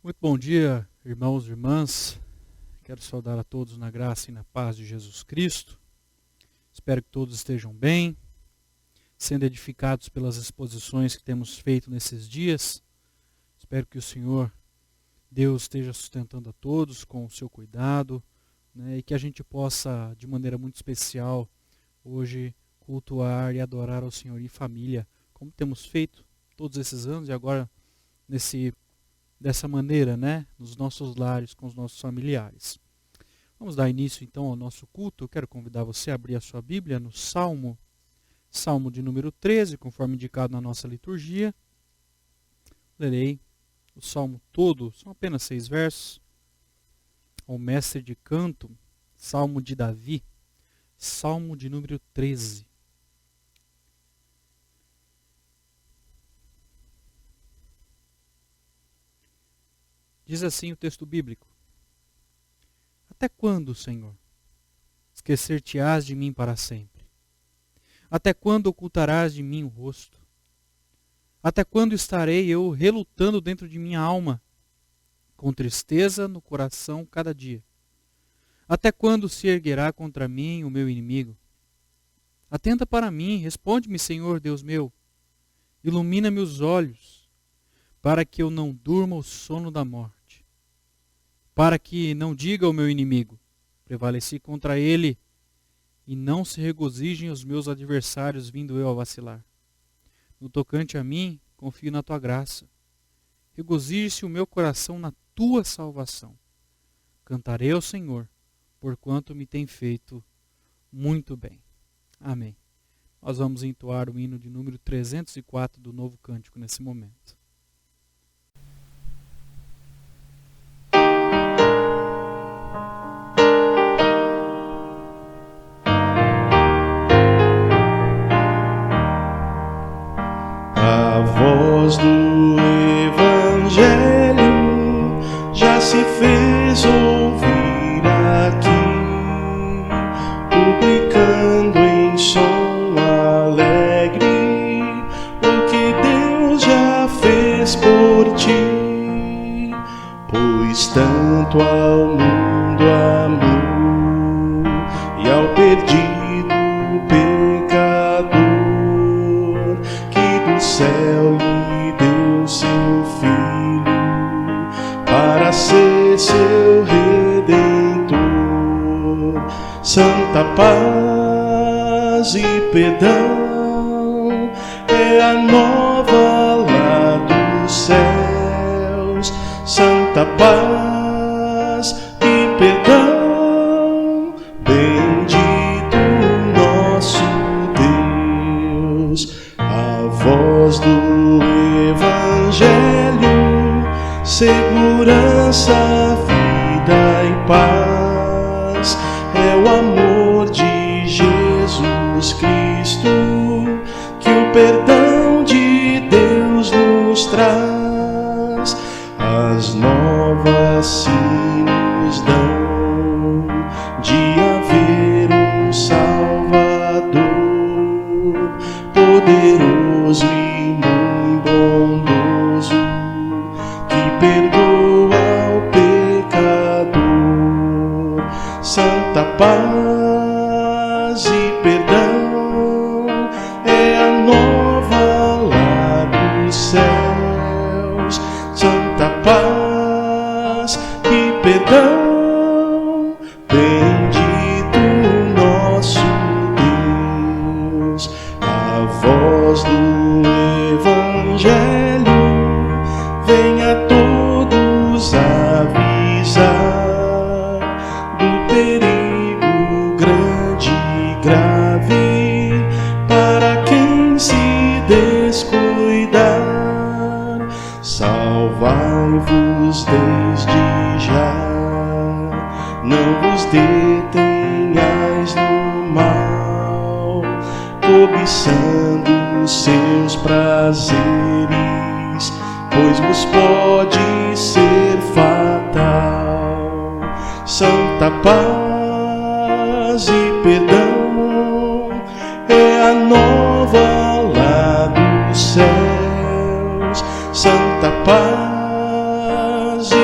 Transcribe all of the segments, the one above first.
Muito bom dia, irmãos e irmãs. Quero saudar a todos na graça e na paz de Jesus Cristo. Espero que todos estejam bem, sendo edificados pelas exposições que temos feito nesses dias. Espero que o Senhor, Deus, esteja sustentando a todos com o seu cuidado, e que a gente possa, de maneira muito especial, hoje cultuar e adorar ao Senhor em família, como temos feito todos esses anos e agora dessa maneira, nos nossos lares, com os nossos familiares. Vamos dar início então ao nosso culto. Eu quero convidar você a abrir a sua Bíblia no Salmo de número 13, conforme indicado na nossa liturgia. Lerei o Salmo todo, são apenas 6 versos. O mestre de canto, Salmo de Davi, Salmo de número 13. Diz assim o texto bíblico: Até quando, Senhor, esquecer-te-ás de mim para sempre? Até quando ocultarás de mim o rosto? Até quando estarei eu relutando dentro de minha alma, com tristeza no coração cada dia? Até quando se erguerá contra mim o meu inimigo? Atenta para mim, responde-me, Senhor Deus meu. Ilumina-me os olhos, para que eu não durma o sono da morte. Para que não diga ao meu inimigo, prevaleci contra ele, e não se regozijem os meus adversários, vindo eu a vacilar. No tocante a mim, confio na tua graça. Regozije-se o meu coração na tua salvação. Cantarei ao Senhor, porquanto me tem feito muito bem. Amém. Nós vamos entoar o hino de número 304 do Novo Cântico nesse momento. A voz do Evangelho já se fez ouvir aqui, publicando em som alegre o que Deus já fez por ti. Pois tanto ao mundo amou e ao perdido céu lhe deu seu Filho para ser seu Redentor. Santa paz e perdão é a nova lá dos céus. Santa paz e perdão, bendito nosso Deus. A voz do Evangelho, segurança, vida e paz, é o amor de Jesus Cristo, que o perdão de Deus nos traz. As novas sim nos dão de haver um Salvador, poderoso e muito bondoso, que perdoa o pecador. Santa paz e perdão é a nova lá dos céus. Santa paz e perdão, bendito nosso Deus. A voz do Evangelho vem a todos avisar do perigo grande e grave para quem se descuidar. Salvai-vos desde já, não vos detenhais no mal, cobiçando seus prazeres, pois vos pode ser fatal. Santa paz e perdão é a nova lá dos céus. Santa paz e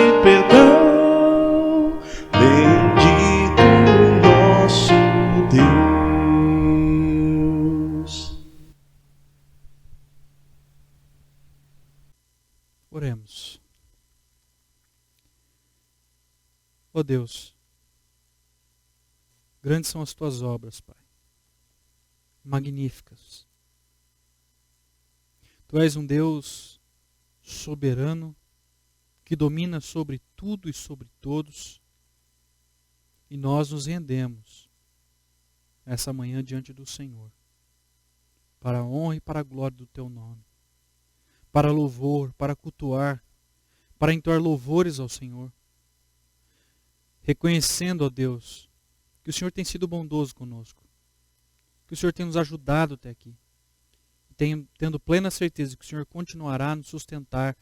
Ó Deus, grandes são as tuas obras, Pai. Magníficas. Tu és um Deus soberano, que domina sobre tudo e sobre todos, e nós nos rendemos essa manhã diante do Senhor, para a honra e para a glória do Teu nome, para louvor, para cultuar, para entoar louvores ao Senhor, reconhecendo, ó Deus, que o Senhor tem sido bondoso conosco, que o Senhor tem nos ajudado até aqui, tendo plena certeza que o Senhor continuará a nos sustentar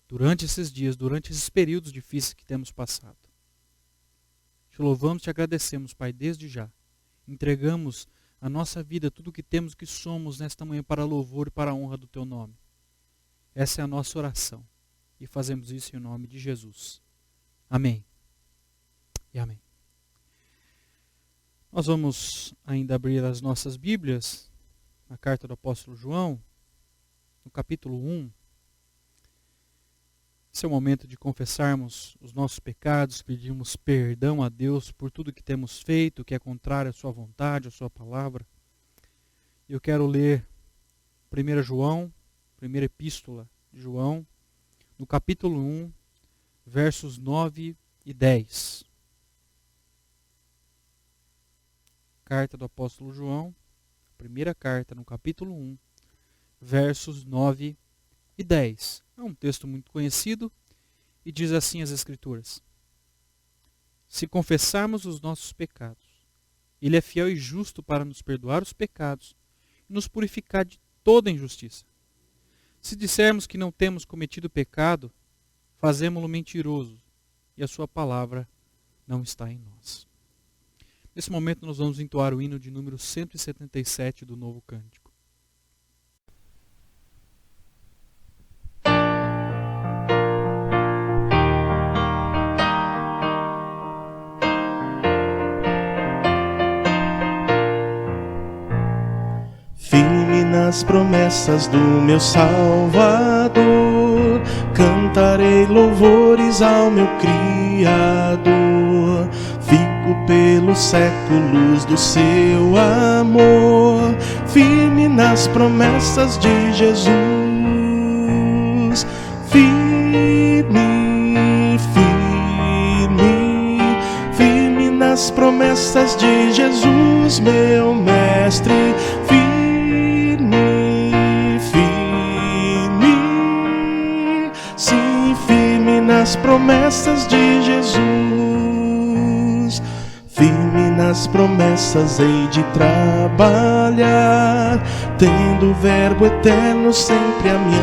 durante esses dias, durante esses períodos difíceis que temos passado. Te louvamos, te agradecemos, Pai, desde já. Entregamos a nossa vida, tudo o que temos, que somos nesta manhã, para louvor e para a honra do Teu nome. Essa é a nossa oração. E fazemos isso em nome de Jesus. Amém. E amém. Nós vamos ainda abrir as nossas Bíblias na carta do apóstolo João, no capítulo 1. Esse é o momento de confessarmos os nossos pecados, pedirmos perdão a Deus por tudo que temos feito, que é contrário à sua vontade, à sua palavra. Eu quero ler 1 João, primeira epístola de João, no capítulo 1, versos 9 e 10. Carta do apóstolo João, primeira carta, no capítulo 1, versos 9 e 10. É um texto muito conhecido e diz assim as Escrituras: Se confessarmos os nossos pecados, Ele é fiel e justo para nos perdoar os pecados e nos purificar de toda injustiça. Se dissermos que não temos cometido pecado, fazemo-lo mentiroso e a sua palavra não está em nós. Nesse momento nós vamos entoar o hino de número 177 do Novo Cântico. Firme nas promessas do meu Salvador, cantarei louvores ao meu Criador. Fico pelos séculos do seu amor, firme nas promessas de Jesus. Firme, firme, firme nas promessas de Jesus, meu Mestre. Nas promessas de Jesus, firme nas promessas hei de trabalhar, tendo o Verbo eterno sempre a me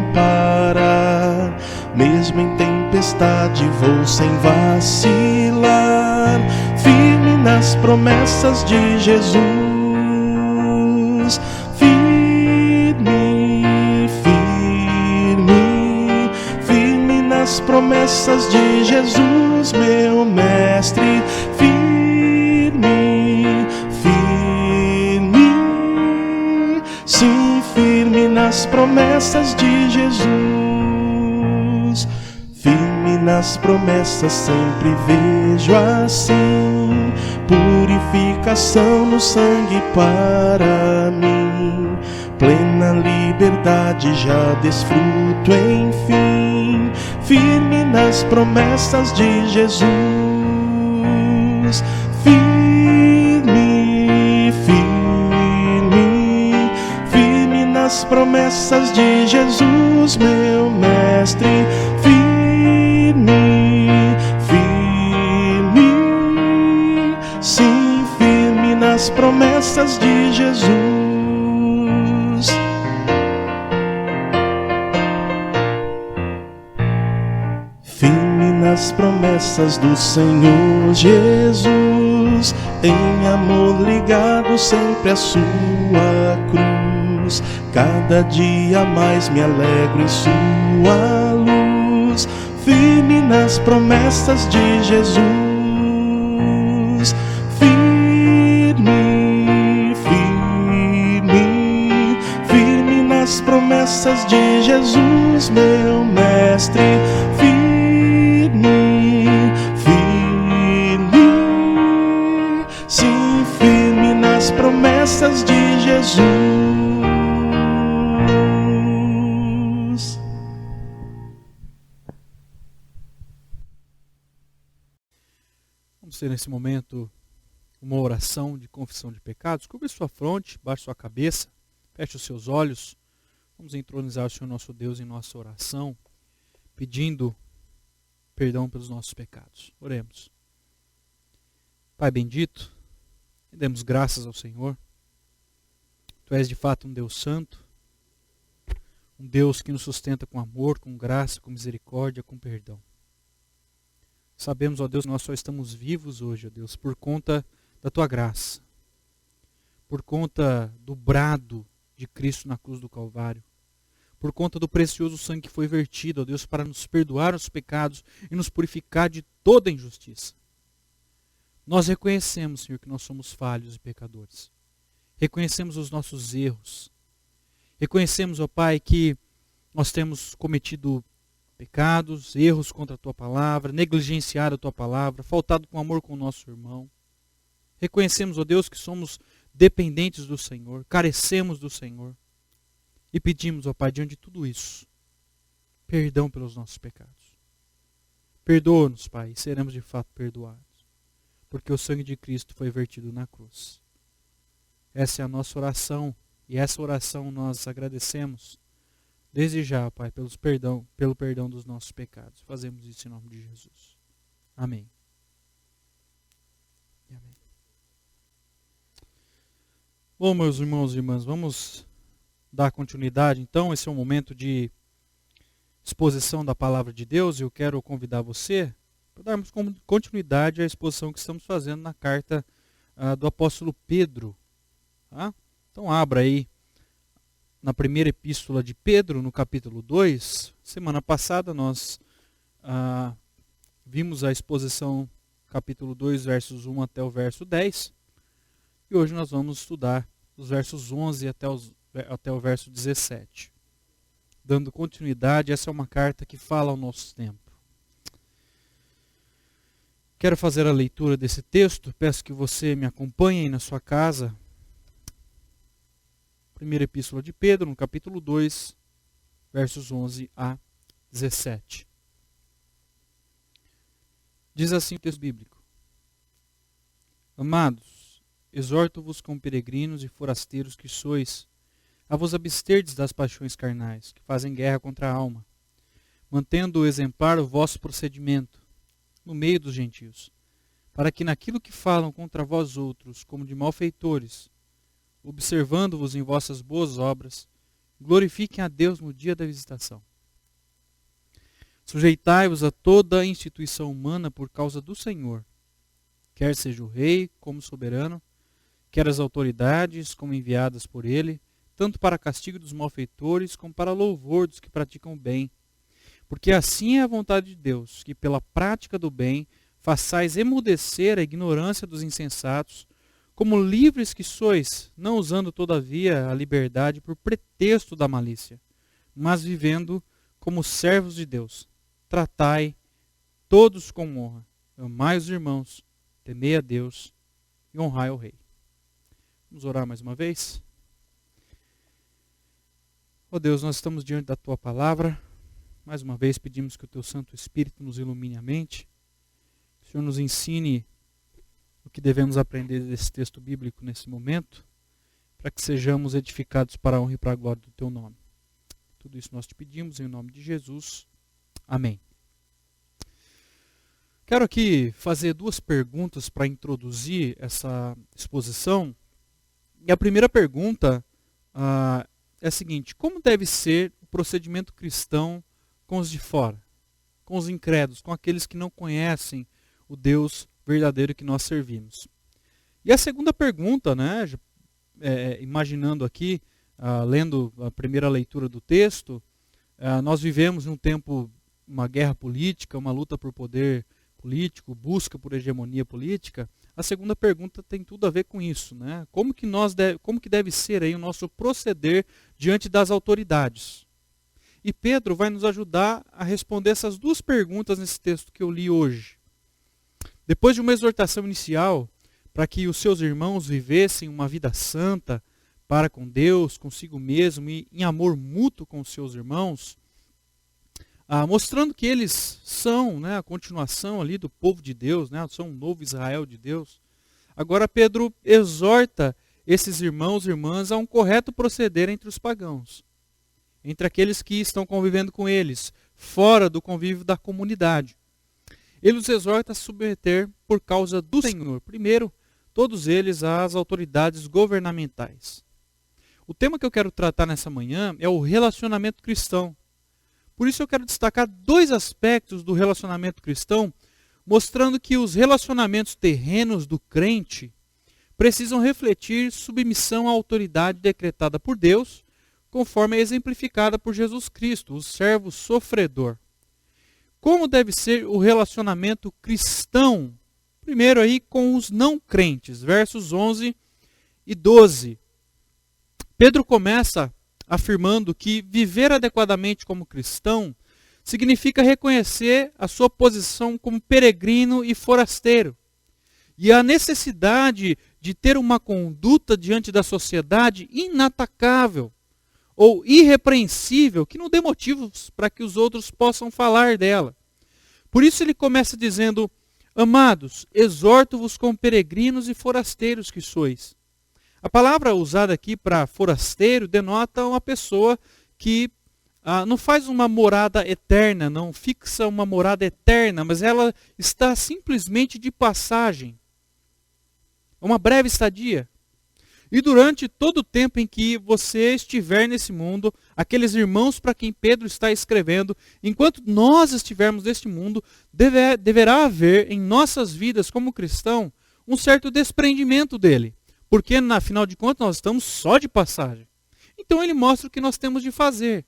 amparar. Mesmo em tempestade vou sem vacilar, firme nas promessas de Jesus. As promessas de Jesus, meu Mestre. Firme, firme, sim, firme nas promessas de Jesus. Firme nas promessas sempre vejo assim, purificação no sangue para mim. Plena liberdade já desfruto enfim, firme nas promessas de Jesus. Firme, firme, firme nas promessas de Jesus, meu Mestre. Firme, firme, sim, firme nas promessas de Jesus. Nas promessas do Senhor Jesus, em amor ligado sempre à sua cruz. Cada dia mais me alegro em sua luz, firme nas promessas de Jesus. Firme, firme, firme nas promessas de Jesus, meu Mestre. Firme, sim, firme nas promessas de Jesus. Vamos ter nesse momento uma oração de confissão de pecados. Cubra sua fronte, baixe sua cabeça, feche os seus olhos. Vamos entronizar o Senhor nosso Deus em nossa oração, pedindo perdão pelos nossos pecados. Oremos. Pai bendito, demos graças ao Senhor. Tu és de fato um Deus santo, um Deus que nos sustenta com amor, com graça, com misericórdia, com perdão. Sabemos, ó Deus, que nós só estamos vivos hoje, ó Deus, por conta da Tua graça, por conta do brado de Cristo na cruz do Calvário, por conta do precioso sangue que foi vertido, ó Deus, para nos perdoar os pecados e nos purificar de toda injustiça. Nós reconhecemos, Senhor, que nós somos falhos e pecadores. Reconhecemos os nossos erros. Reconhecemos, ó Pai, que nós temos cometido pecados, erros contra a Tua palavra, negligenciado a Tua palavra, faltado com amor com o nosso irmão. Reconhecemos, ó Deus, que somos dependentes do Senhor, carecemos do Senhor. E pedimos, ó Pai, diante de tudo isso, perdão pelos nossos pecados. Perdoa-nos, Pai, e seremos de fato perdoados, porque o sangue de Cristo foi vertido na cruz. Essa é a nossa oração, e essa oração nós agradecemos desde já, Pai, pelo perdão dos nossos pecados. Fazemos isso em nome de Jesus. Amém. E amém. Bom, meus irmãos e irmãs, vamos dar continuidade, então. Esse é um momento de exposição da palavra de Deus, e eu quero convidar você para darmos continuidade à exposição que estamos fazendo na carta do apóstolo Pedro. Tá? Então abra aí na primeira epístola de Pedro, no capítulo 2. Semana passada nós vimos a exposição capítulo 2, versos 1 até o verso 10. E hoje nós vamos estudar os versos 11 até o verso 17. Dando continuidade, essa é uma carta que fala ao nosso tempo. Quero fazer a leitura desse texto, peço que você me acompanhe aí na sua casa. Primeira epístola de Pedro, no capítulo 2, versos 11 a 17. Diz assim o texto bíblico: Amados, exorto-vos como peregrinos e forasteiros que sois, a vos absterdes das paixões carnais, que fazem guerra contra a alma, mantendo exemplar o vosso procedimento no meio dos gentios, para que naquilo que falam contra vós outros, como de malfeitores, observando-vos em vossas boas obras, glorifiquem a Deus no dia da visitação. Sujeitai-vos a toda a instituição humana por causa do Senhor, quer seja o rei como soberano, quer as autoridades como enviadas por ele, tanto para castigo dos malfeitores como para louvor dos que praticam o bem. Porque assim é a vontade de Deus, que pela prática do bem façais emudecer a ignorância dos insensatos, como livres que sois, não usando todavia a liberdade por pretexto da malícia, mas vivendo como servos de Deus. Tratai todos com honra, amai os irmãos, temei a Deus e honrai ao rei. Vamos orar mais uma vez? Ó Deus, nós estamos diante da Tua palavra. Mais uma vez pedimos que o Teu Santo Espírito nos ilumine a mente. Que o Senhor nos ensine o que devemos aprender desse texto bíblico nesse momento, para que sejamos edificados para a honra e para a glória do Teu nome. Tudo isso nós te pedimos em nome de Jesus. Amém. Quero aqui fazer duas perguntas para introduzir essa exposição. E a primeira pergunta é a seguinte: como deve ser o procedimento cristão com os de fora, com os incrédulos, com aqueles que não conhecem o Deus verdadeiro que nós servimos? E a segunda pergunta, né, imaginando aqui, lendo a primeira leitura do texto, nós vivemos num tempo, uma guerra política, uma luta por poder político, busca por hegemonia política. A segunda pergunta tem tudo a ver com isso, né? Como que deve ser aí o nosso proceder diante das autoridades? E Pedro vai nos ajudar a responder essas duas perguntas nesse texto que eu li hoje. Depois de uma exortação inicial, para que os seus irmãos vivessem uma vida santa para com Deus, consigo mesmo e em amor mútuo com os seus irmãos, mostrando que eles são, né, a continuação ali do povo de Deus, né, são um novo Israel de Deus. Agora Pedro exorta esses irmãos e irmãs a um correto proceder entre os pagãos, entre aqueles que estão convivendo com eles, fora do convívio da comunidade. Ele os exorta a submeter por causa do Senhor, primeiro, todos eles às autoridades governamentais. O tema que eu quero tratar nessa manhã é o relacionamento cristão. Por isso eu quero destacar dois aspectos do relacionamento cristão, mostrando que os relacionamentos terrenos do crente precisam refletir submissão à autoridade decretada por Deus, conforme é exemplificada por Jesus Cristo, o servo sofredor. Como deve ser o relacionamento cristão? Primeiro aí com os não crentes, versos 11 e 12. Pedro começa afirmando que viver adequadamente como cristão significa reconhecer a sua posição como peregrino e forasteiro, e a necessidade de ter uma conduta diante da sociedade inatacável ou irrepreensível, que não dê motivos para que os outros possam falar dela. Por isso ele começa dizendo: amados, exorto-vos como peregrinos e forasteiros que sois. A palavra usada aqui para forasteiro denota uma pessoa que não faz uma morada eterna, não fixa uma morada eterna, mas ela está simplesmente de passagem. Uma breve estadia. E durante todo o tempo em que você estiver nesse mundo, aqueles irmãos para quem Pedro está escrevendo, enquanto nós estivermos neste mundo, deverá haver em nossas vidas como cristão um certo desprendimento dele. Porque, afinal de contas, nós estamos só de passagem. Então ele mostra o que nós temos de fazer.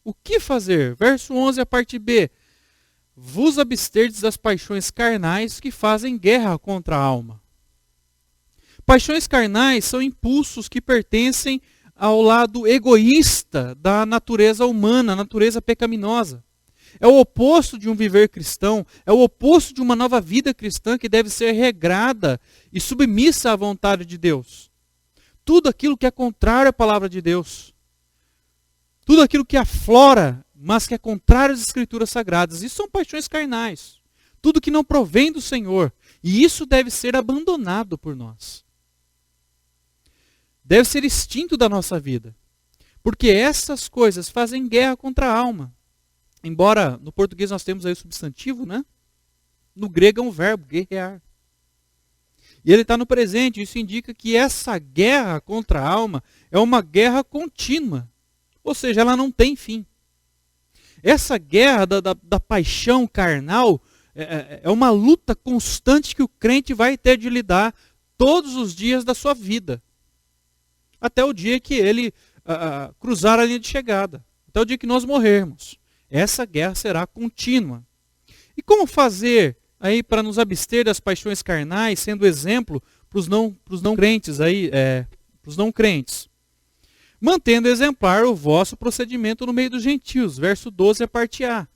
O que fazer? Verso 11, a parte B. Vos absterdes das paixões carnais que fazem guerra contra a alma. Paixões carnais são impulsos que pertencem ao lado egoísta da natureza humana, a natureza pecaminosa. É o oposto de um viver cristão, é o oposto de uma nova vida cristã que deve ser regrada e submissa à vontade de Deus. Tudo aquilo que é contrário à palavra de Deus, tudo aquilo que aflora, mas que é contrário às Escrituras Sagradas, isso são paixões carnais. Tudo que não provém do Senhor, e isso deve ser abandonado por nós. Deve ser extinto da nossa vida, porque essas coisas fazem guerra contra a alma. Embora no português nós temos aí o substantivo, né? No grego é um verbo, guerrear. E ele está no presente, isso indica que essa guerra contra a alma é uma guerra contínua. Ou seja, ela não tem fim. Essa guerra da paixão carnal é uma luta constante que o crente vai ter de lidar todos os dias da sua vida. Até o dia que ele cruzar a linha de chegada. Até o dia que nós morrermos. Essa guerra será contínua. E como fazer aí para nos abster das paixões carnais, sendo exemplo para os não crentes aí, para os não crentes? Mantendo exemplar o vosso procedimento no meio dos gentios. Verso 12, a parte A.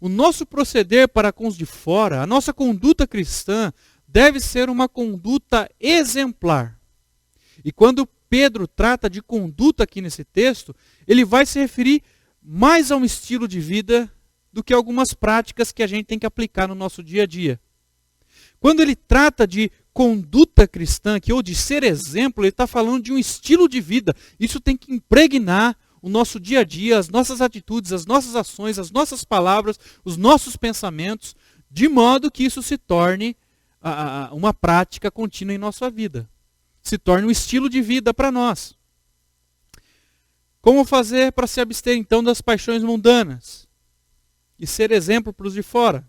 O nosso proceder para com os de fora, a nossa conduta cristã, deve ser uma conduta exemplar. E quando Pedro trata de conduta aqui nesse texto, ele vai se referir mais a um estilo de vida do que algumas práticas que a gente tem que aplicar no nosso dia a dia. Quando ele trata de conduta cristã aqui, ou de ser exemplo, ele está falando de um estilo de vida. Isso tem que impregnar o nosso dia a dia, as nossas atitudes, as nossas ações, as nossas palavras, os nossos pensamentos, de modo que isso se torne uma prática contínua em nossa vida. Se torne um estilo de vida para nós. Como fazer para se abster então das paixões mundanas e ser exemplo para os de fora?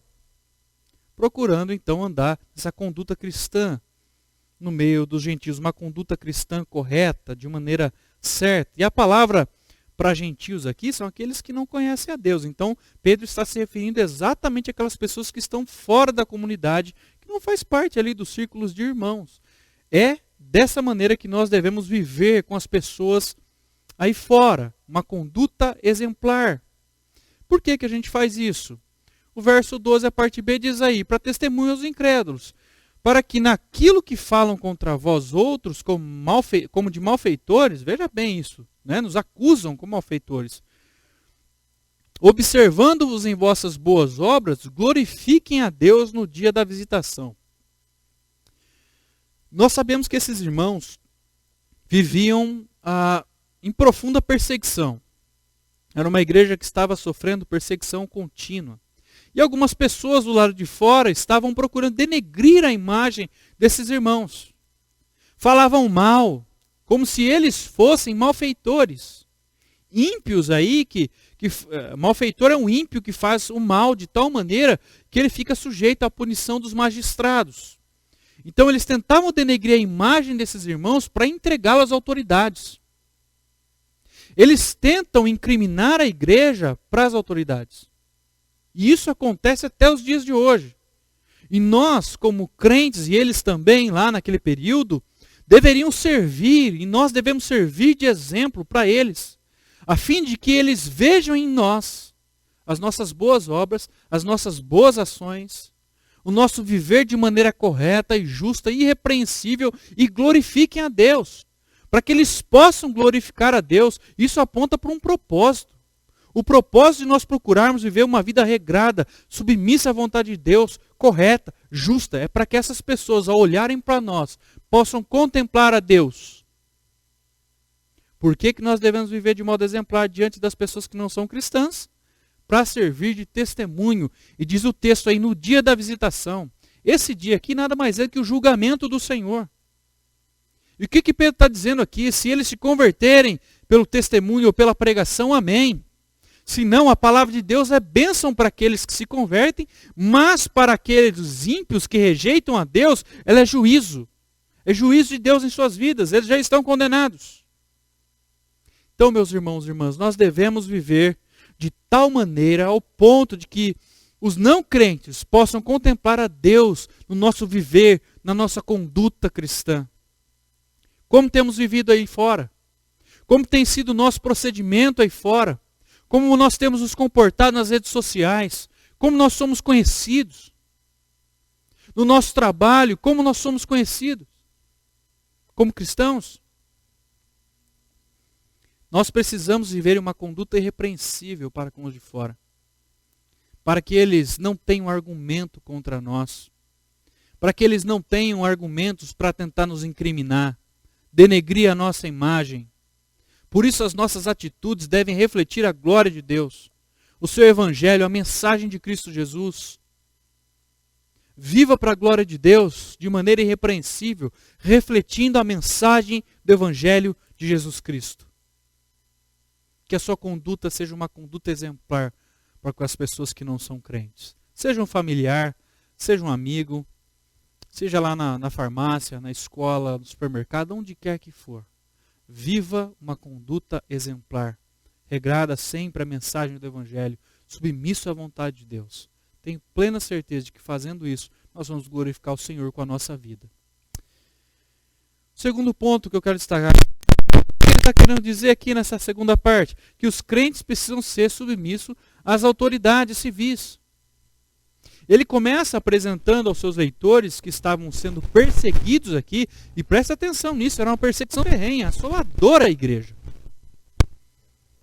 Procurando então andar nessa conduta cristã no meio dos gentios, uma conduta cristã correta, de maneira certa. E a palavra para gentios aqui são aqueles que não conhecem a Deus. Então Pedro está se referindo exatamente àquelas pessoas que estão fora da comunidade, que não faz parte ali dos círculos de irmãos. É dessa maneira que nós devemos viver com as pessoas aí fora, uma conduta exemplar. Por que a gente faz isso? O verso 12, a parte B, diz aí, para testemunho aos incrédulos, para que naquilo que falam contra vós outros, como de malfeitores, veja bem isso, né? Nos acusam como malfeitores, observando-vos em vossas boas obras, glorifiquem a Deus no dia da visitação. Nós sabemos que esses irmãos viviam em profunda perseguição. Era uma igreja que estava sofrendo perseguição contínua. E algumas pessoas do lado de fora estavam procurando denegrir a imagem desses irmãos. Falavam mal, como se eles fossem malfeitores. Ímpios aí, malfeitor é um ímpio que faz o mal de tal maneira que ele fica sujeito à punição dos magistrados. Então eles tentavam denegrir a imagem desses irmãos para entregá-la às autoridades. Eles tentam incriminar a igreja para as autoridades. E isso acontece até os dias de hoje. E nós, como crentes, e eles também lá naquele período, deveriam servir, e nós devemos servir de exemplo para eles, a fim de que eles vejam em nós as nossas boas obras, as nossas boas ações, o nosso viver de maneira correta e justa, irrepreensível, e glorifiquem a Deus. Para que eles possam glorificar a Deus, isso aponta para um propósito. O propósito de nós procurarmos viver uma vida regrada, submissa à vontade de Deus, correta, justa, é para que essas pessoas, ao olharem para nós, possam contemplar a Deus. Por que nós devemos viver de modo exemplar diante das pessoas que não são cristãs? Para servir de testemunho. E diz o texto aí, no dia da visitação. Esse dia aqui nada mais é que o julgamento do Senhor. E o que Pedro está dizendo aqui? Se eles se converterem pelo testemunho ou pela pregação, amém. Se não, a palavra de Deus é bênção para aqueles que se convertem, mas para aqueles ímpios que rejeitam a Deus, ela é juízo. É juízo de Deus em suas vidas, eles já estão condenados. Então, meus irmãos e irmãs, nós devemos viver de tal maneira ao ponto de que os não crentes possam contemplar a Deus no nosso viver, na nossa conduta cristã. Como temos vivido aí fora? Como tem sido o nosso procedimento aí fora? Como nós temos nos comportado nas redes sociais? Como nós somos conhecidos? No nosso trabalho, como nós somos conhecidos? Como cristãos? Nós precisamos viver uma conduta irrepreensível para com os de fora. Para que eles não tenham argumento contra nós. Para que eles não tenham argumentos para tentar nos incriminar, denegrir a nossa imagem. Por isso as nossas atitudes devem refletir a glória de Deus, o seu evangelho, a mensagem de Cristo Jesus. Viva para a glória de Deus de maneira irrepreensível, refletindo a mensagem do evangelho de Jesus Cristo. Que a sua conduta seja uma conduta exemplar para com as pessoas que não são crentes. Seja um familiar, seja um amigo, seja lá na farmácia, na escola, no supermercado, onde quer que for. Viva uma conduta exemplar, regrada sempre à mensagem do Evangelho, submisso à vontade de Deus. Tenho plena certeza de que fazendo isso, nós vamos glorificar o Senhor com a nossa vida. O segundo ponto que eu quero destacar, o que ele está querendo dizer aqui nessa segunda parte? Que os crentes precisam ser submissos às autoridades civis. Ele começa apresentando aos seus leitores que estavam sendo perseguidos aqui, e presta atenção nisso, era uma perseguição terrena, assoladora a igreja.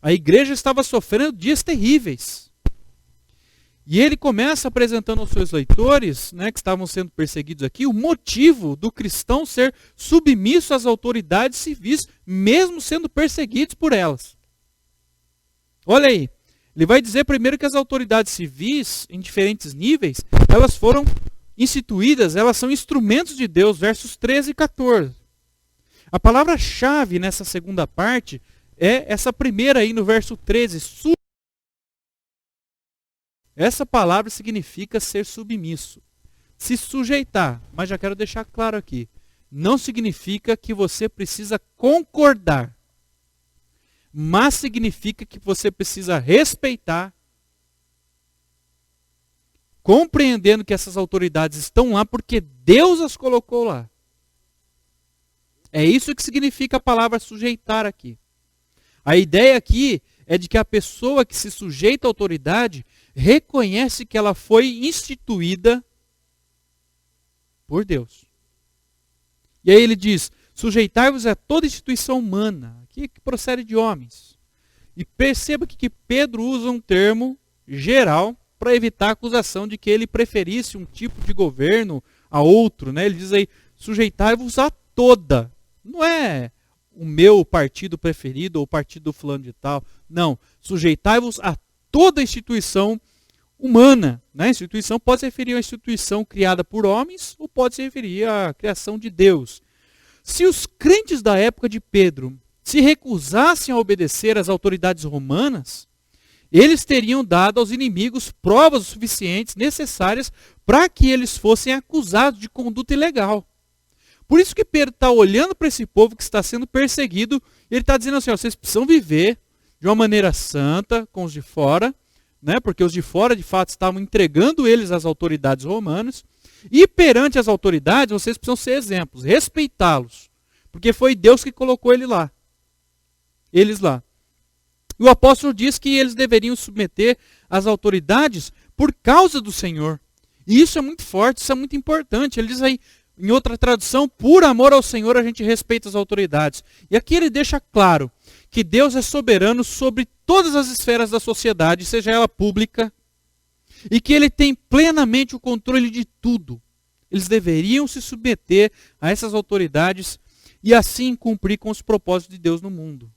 A igreja estava sofrendo dias terríveis. E ele começa apresentando aos seus leitores, que estavam sendo perseguidos aqui, o motivo do cristão ser submisso às autoridades civis, mesmo sendo perseguidos por elas. Olha aí. Ele vai dizer primeiro que as autoridades civis, em diferentes níveis, elas foram instituídas, elas são instrumentos de Deus, versos 13 e 14. A palavra-chave nessa segunda parte é essa primeira aí no verso 13. Essa palavra significa ser submisso. Se sujeitar, mas já quero deixar claro aqui, não significa que você precisa concordar. Mas significa que você precisa respeitar, compreendendo que essas autoridades estão lá porque Deus as colocou lá. É isso que significa a palavra sujeitar aqui. A ideia aqui é de que a pessoa que se sujeita à autoridade reconhece que ela foi instituída por Deus. E aí ele diz, sujeitai-vos a toda instituição humana, aqui que procede de homens. E perceba que Pedro usa um termo geral para evitar a acusação de que ele preferisse um tipo de governo a outro, né? Ele diz aí, sujeitai-vos a toda. Não é o meu partido preferido ou o partido do fulano de tal. Não, sujeitai-vos a toda instituição humana. Né? A instituição pode se referir a uma instituição criada por homens ou pode se referir à criação de Deus. Se os crentes da época de Pedro se recusassem a obedecer às autoridades romanas, eles teriam dado aos inimigos provas suficientes necessárias para que eles fossem acusados de conduta ilegal. Por isso que Pedro está olhando para esse povo que está sendo perseguido, e ele está dizendo assim, ó, vocês precisam viver de uma maneira santa com os de fora, né, porque os de fora de fato estavam entregando eles às autoridades romanas, e perante as autoridades vocês precisam ser exemplos, respeitá-los, porque foi Deus que colocou eles lá. E o apóstolo diz que eles deveriam submeter às autoridades por causa do Senhor. E isso é muito forte, isso é muito importante. Ele diz aí, em outra tradução, por amor ao Senhor a gente respeita as autoridades. E aqui ele deixa claro que Deus é soberano sobre todas as esferas da sociedade, seja ela pública, e que ele tem plenamente o controle de tudo. Eles deveriam se submeter a essas autoridades e assim cumprir com os propósitos de Deus no mundo.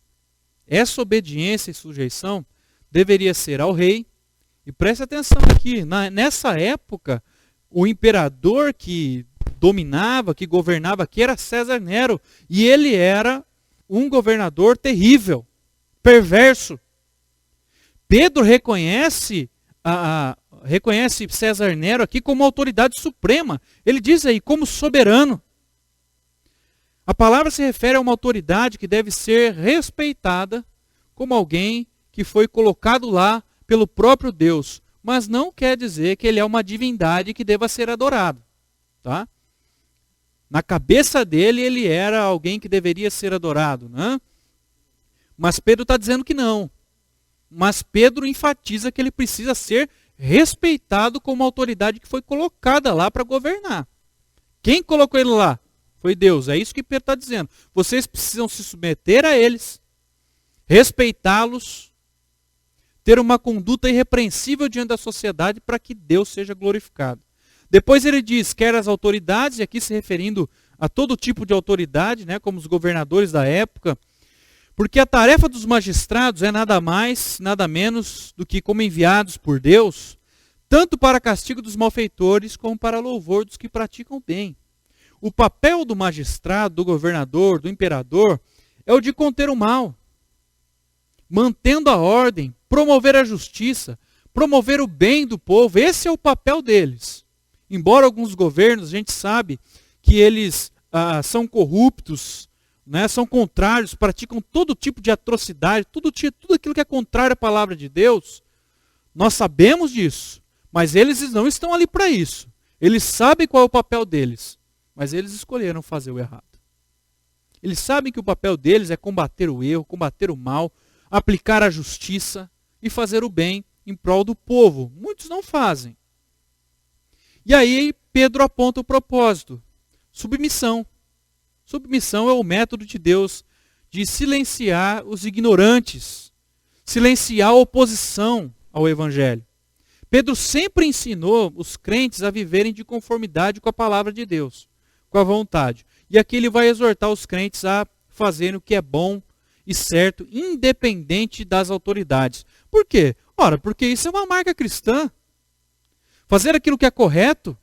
Essa obediência e sujeição deveria ser ao rei. E preste atenção aqui, nessa época, o imperador que dominava, que governava aqui era César Nero. E ele era um governador terrível, perverso. Pedro reconhece César Nero aqui como autoridade suprema. Ele diz aí, como soberano. A palavra se refere a uma autoridade que deve ser respeitada como alguém que foi colocado lá pelo próprio Deus, mas não quer dizer que ele é uma divindade que deva ser adorado. Tá? Na cabeça dele, ele era alguém que deveria ser adorado. Né? Mas Pedro está dizendo que não. Mas Pedro enfatiza que ele precisa ser respeitado como autoridade que foi colocada lá para governar. Quem colocou ele lá? Foi Deus. É isso que Pedro está dizendo. Vocês precisam se submeter a eles, respeitá-los, ter uma conduta irrepreensível diante da sociedade para que Deus seja glorificado. Depois ele diz, quer as autoridades, e aqui se referindo a todo tipo de autoridade, né, como os governadores da época, porque a tarefa dos magistrados é nada mais, nada menos do que como enviados por Deus, tanto para castigo dos malfeitores como para louvor dos que praticam bem. O papel do magistrado, do governador, do imperador, é o de conter o mal, mantendo a ordem, promover a justiça, promover o bem do povo. Esse é o papel deles. Embora alguns governos, a gente sabe que eles são corruptos, né, são contrários, praticam todo tipo de atrocidade, tudo aquilo que é contrário à palavra de Deus, nós sabemos disso, mas eles não estão ali para isso. Eles sabem qual é o papel deles. Mas eles escolheram fazer o errado. Eles sabem que o papel deles é combater o erro, combater o mal, aplicar a justiça e fazer o bem em prol do povo. Muitos não fazem. E aí Pedro aponta o propósito. Submissão. Submissão é o método de Deus de silenciar os ignorantes, silenciar a oposição ao Evangelho. Pedro sempre ensinou os crentes a viverem de conformidade com a palavra de Deus, com a vontade. E aqui ele vai exortar os crentes a fazerem o que é bom e certo, independente das autoridades. Por quê? Ora, porque isso é uma marca cristã. Fazer aquilo que é correto,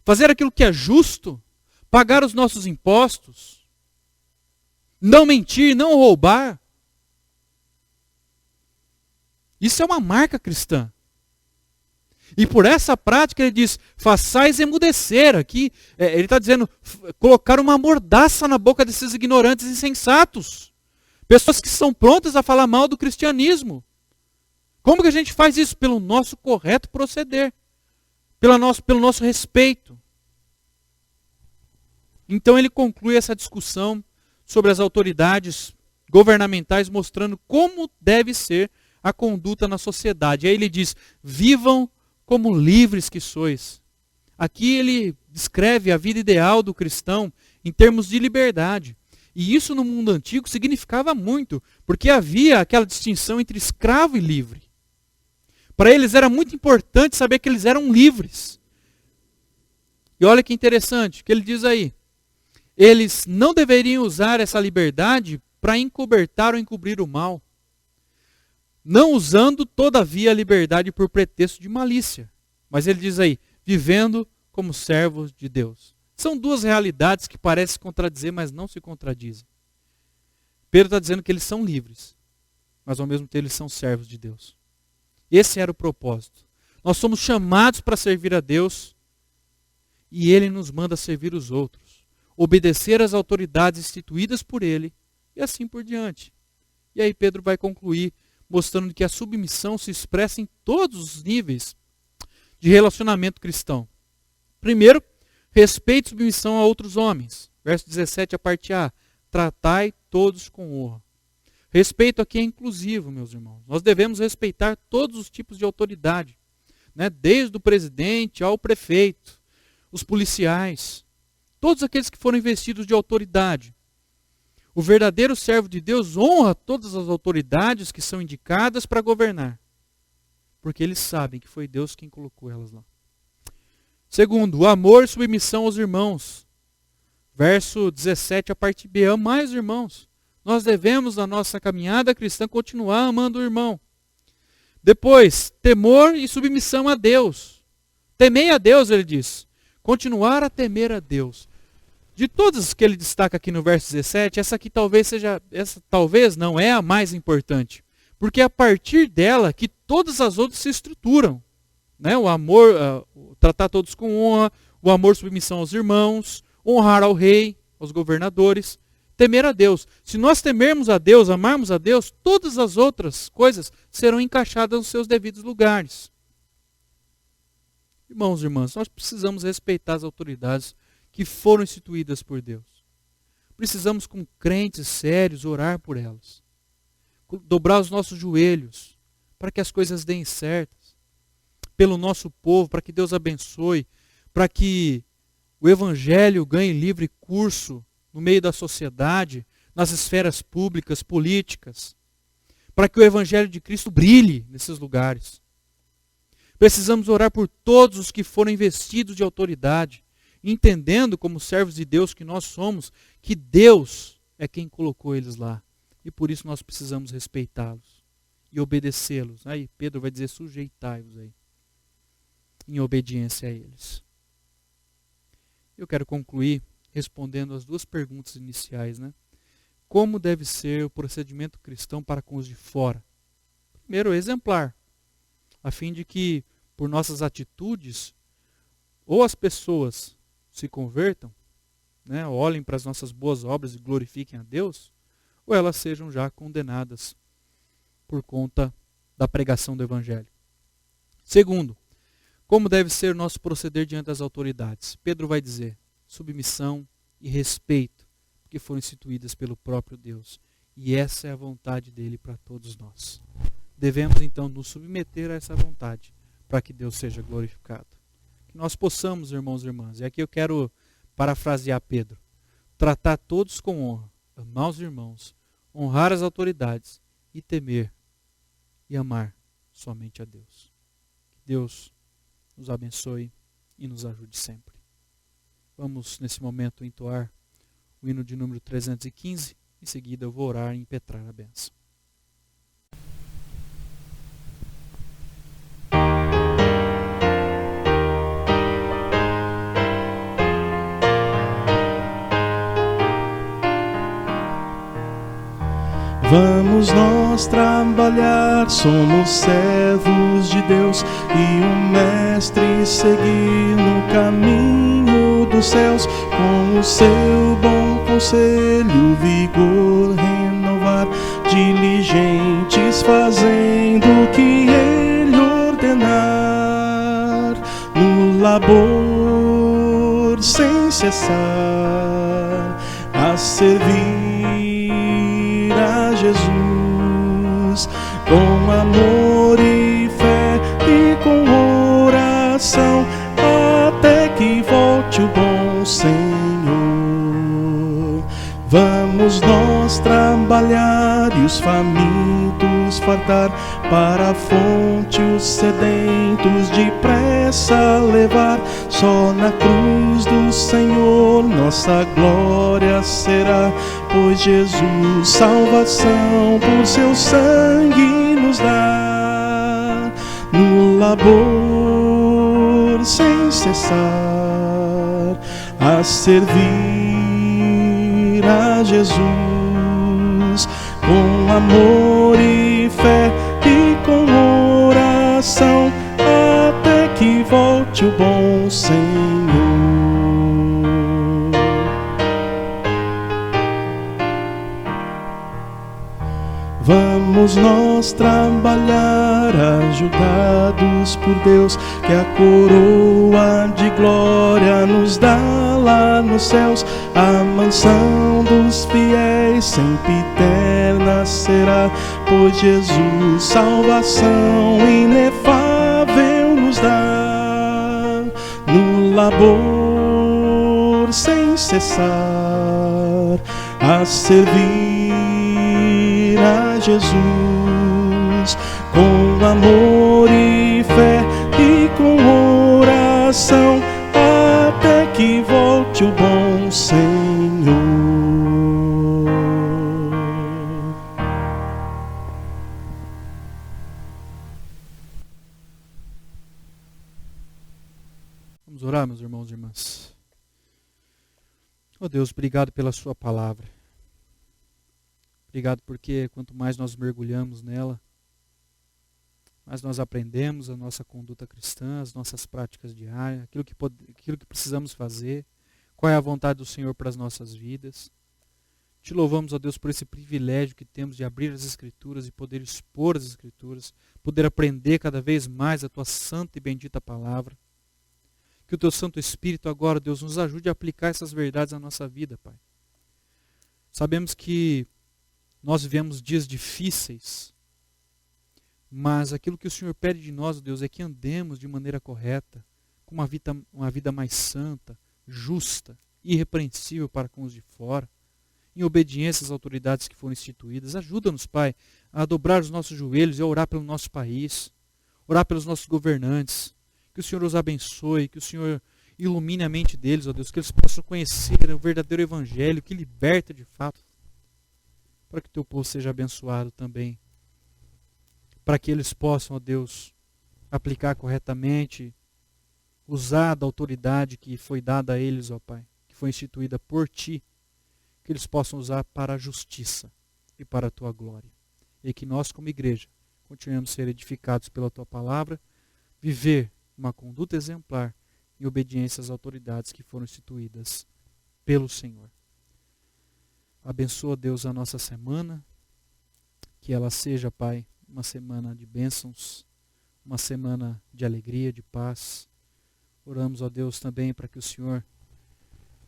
fazer aquilo que é justo, pagar os nossos impostos, não mentir, não roubar. Isso é uma marca cristã. E por essa prática ele diz, façais emudecer. Aqui ele está dizendo, colocar uma mordaça na boca desses ignorantes insensatos. Pessoas que são prontas a falar mal do cristianismo. Como que a gente faz isso? Pelo nosso correto proceder. Pelo nosso respeito. Então ele conclui essa discussão sobre as autoridades governamentais, mostrando como deve ser a conduta na sociedade. Aí ele diz, vivam como livres que sois. Aqui ele descreve a vida ideal do cristão em termos de liberdade. E isso no mundo antigo significava muito, porque havia aquela distinção entre escravo e livre. Para eles era muito importante saber que eles eram livres. E olha que interessante, o que ele diz aí. Eles não deveriam usar essa liberdade para encobertar ou encobrir o mal, não usando, todavia, a liberdade por pretexto de malícia. Mas ele diz aí, vivendo como servos de Deus. São duas realidades que parecem se contradizer, mas não se contradizem. Pedro está dizendo que eles são livres, mas ao mesmo tempo eles são servos de Deus. Esse era o propósito. Nós somos chamados para servir a Deus e Ele nos manda servir os outros, obedecer às autoridades instituídas por Ele e assim por diante. E aí Pedro vai concluir mostrando que a submissão se expressa em todos os níveis de relacionamento cristão. Primeiro, respeito e submissão a outros homens. Verso 17, a parte A. Tratai todos com honra. Respeito aqui é inclusivo, meus irmãos. Nós devemos respeitar todos os tipos de autoridade, né? Desde o presidente ao prefeito, os policiais, todos aqueles que foram investidos de autoridade. O verdadeiro servo de Deus honra todas as autoridades que são indicadas para governar, porque eles sabem que foi Deus quem colocou elas lá. Segundo, o amor e submissão aos irmãos. Verso 17, a parte B. Amai os irmãos. Nós devemos, na nossa caminhada cristã, continuar amando o irmão. Depois, temor e submissão a Deus. Temei a Deus, ele diz. Continuar a temer a Deus. De todas que ele destaca aqui no verso 17, essa aqui talvez não é a mais importante. Porque é a partir dela que todas as outras se estruturam. Né? O amor, tratar todos com honra, o amor e submissão aos irmãos, honrar ao rei, aos governadores, temer a Deus. Se nós temermos a Deus, amarmos a Deus, todas as outras coisas serão encaixadas nos seus devidos lugares. Irmãos e irmãs, nós precisamos respeitar as autoridades que foram instituídas por Deus. Precisamos, como crentes sérios, orar por elas. Dobrar os nossos joelhos para que as coisas deem certas. Pelo nosso povo, para que Deus abençoe, para que o Evangelho ganhe livre curso no meio da sociedade, nas esferas públicas, políticas, para que o Evangelho de Cristo brilhe nesses lugares. Precisamos orar por todos os que foram investidos de autoridade, entendendo como servos de Deus que nós somos, que Deus é quem colocou eles lá. E por isso nós precisamos respeitá-los e obedecê-los. Aí Pedro vai dizer, sujeitai-vos aí, em obediência a eles. Eu quero concluir respondendo as duas perguntas iniciais, né? Como deve ser o procedimento cristão para com os de fora? Primeiro, exemplar, a fim de que, por nossas atitudes, ou as pessoas se convertam, né, olhem para as nossas boas obras e glorifiquem a Deus, ou elas sejam já condenadas por conta da pregação do Evangelho. Segundo, como deve ser o nosso proceder diante das autoridades? Pedro vai dizer, submissão e respeito, que foram instituídas pelo próprio Deus. E essa é a vontade dele para todos nós. Devemos então nos submeter a essa vontade, para que Deus seja glorificado. Que nós possamos, irmãos e irmãs, e aqui eu quero parafrasear Pedro, tratar todos com honra, amar os irmãos, honrar as autoridades e temer e amar somente a Deus. Que Deus nos abençoe e nos ajude sempre. Vamos, nesse momento, entoar o hino de número 315. Em seguida, eu vou orar e impetrar a bênção. Vamos nós trabalhar, somos servos de Deus e o Mestre seguir no caminho dos céus, com o seu bom conselho, vigor renovar, diligentes fazendo o que ele ordenar, no labor sem cessar, a servir a Jesus com amor e fé e com oração, até que volte o Vamos nós trabalhar e os famintos fartar, para a fonte os sedentos depressa levar. Só na cruz do Senhor nossa glória será, pois Jesus salvação por seu sangue nos dá. No labor sem cessar, a servir a Jesus, com amor e fé e com oração, até que volte o bom Senhor. Vamos nós trabalhar, ajudados por Deus, que a coroa de glória nos dá lá nos céus. A mansão dos fiéis sempre eterna será, pois Jesus salvação inefável nos dá. No labor sem cessar, a servir a Jesus, com amor e fé e com oração, até que volte o bom Senhor. Vamos orar, meus irmãos e irmãs. Oh Deus, obrigado pela sua palavra. Obrigado porque quanto mais nós mergulhamos nela, mais nós aprendemos a nossa conduta cristã, as nossas práticas diárias, aquilo que precisamos fazer, qual é a vontade do Senhor para as nossas vidas. Te louvamos, ó Deus, por esse privilégio que temos de abrir as Escrituras e poder expor as Escrituras, poder aprender cada vez mais a Tua santa e bendita palavra. Que o Teu Santo Espírito agora, Deus, nos ajude a aplicar essas verdades à nossa vida, Pai. Sabemos que nós vivemos dias difíceis, mas aquilo que o Senhor pede de nós, Deus, é que andemos de maneira correta, com uma vida mais santa, justa, irrepreensível para com os de fora, em obediência às autoridades que foram instituídas. Ajuda-nos, Pai, a dobrar os nossos joelhos e a orar pelo nosso país, orar pelos nossos governantes, que o Senhor os abençoe, que o Senhor ilumine a mente deles, ó Deus, que eles possam conhecer o verdadeiro Evangelho, que liberta de fato, para que o Teu povo seja abençoado também, para que eles possam, ó Deus, aplicar corretamente, usar da autoridade que foi dada a eles, ó Pai, que foi instituída por Ti, que eles possam usar para a justiça e para a Tua glória. E que nós, como igreja, continuemos a ser edificados pela Tua palavra, viver uma conduta exemplar em obediência às autoridades que foram instituídas pelo Senhor. Abençoa, Deus, a nossa semana, que ela seja, Pai, uma semana de bênçãos, uma semana de alegria, de paz. Oramos, ó Deus, também para que o Senhor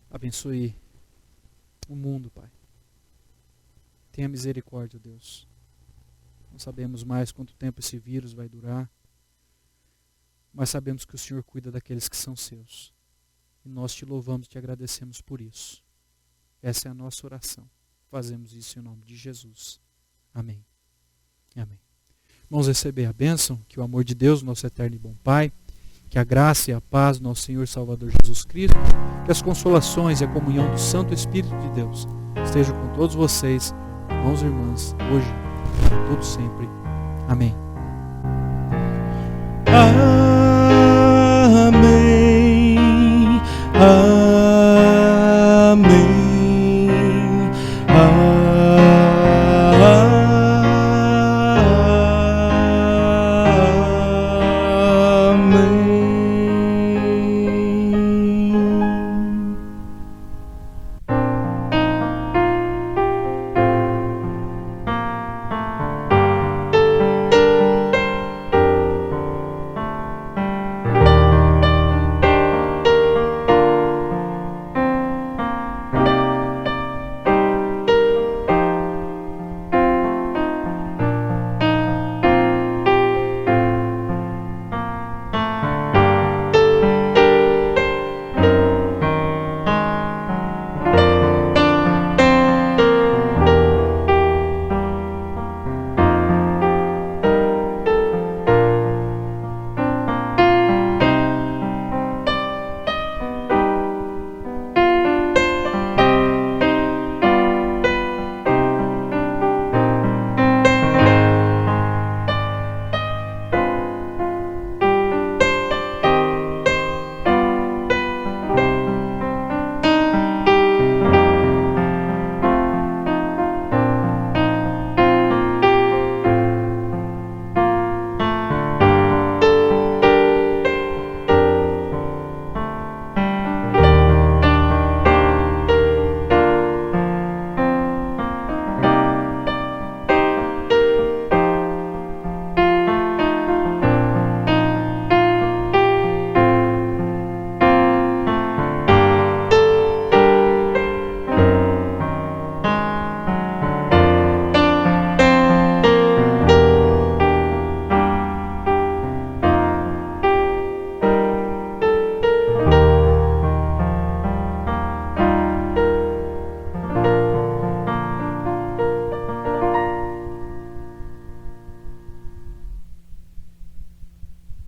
abençoe o mundo, Pai. Tenha misericórdia, Deus. Não sabemos mais quanto tempo esse vírus vai durar, mas sabemos que o Senhor cuida daqueles que são seus. E nós Te louvamos e Te agradecemos por isso. Essa é a nossa oração. Fazemos isso em nome de Jesus. Amém. Amém. Vamos receber a bênção, que o amor de Deus, nosso eterno e bom Pai, que a graça e a paz do nosso Senhor e Salvador Jesus Cristo, que as consolações e a comunhão do Santo Espírito de Deus estejam com todos vocês, irmãos e irmãs, hoje e para todo sempre. Amém.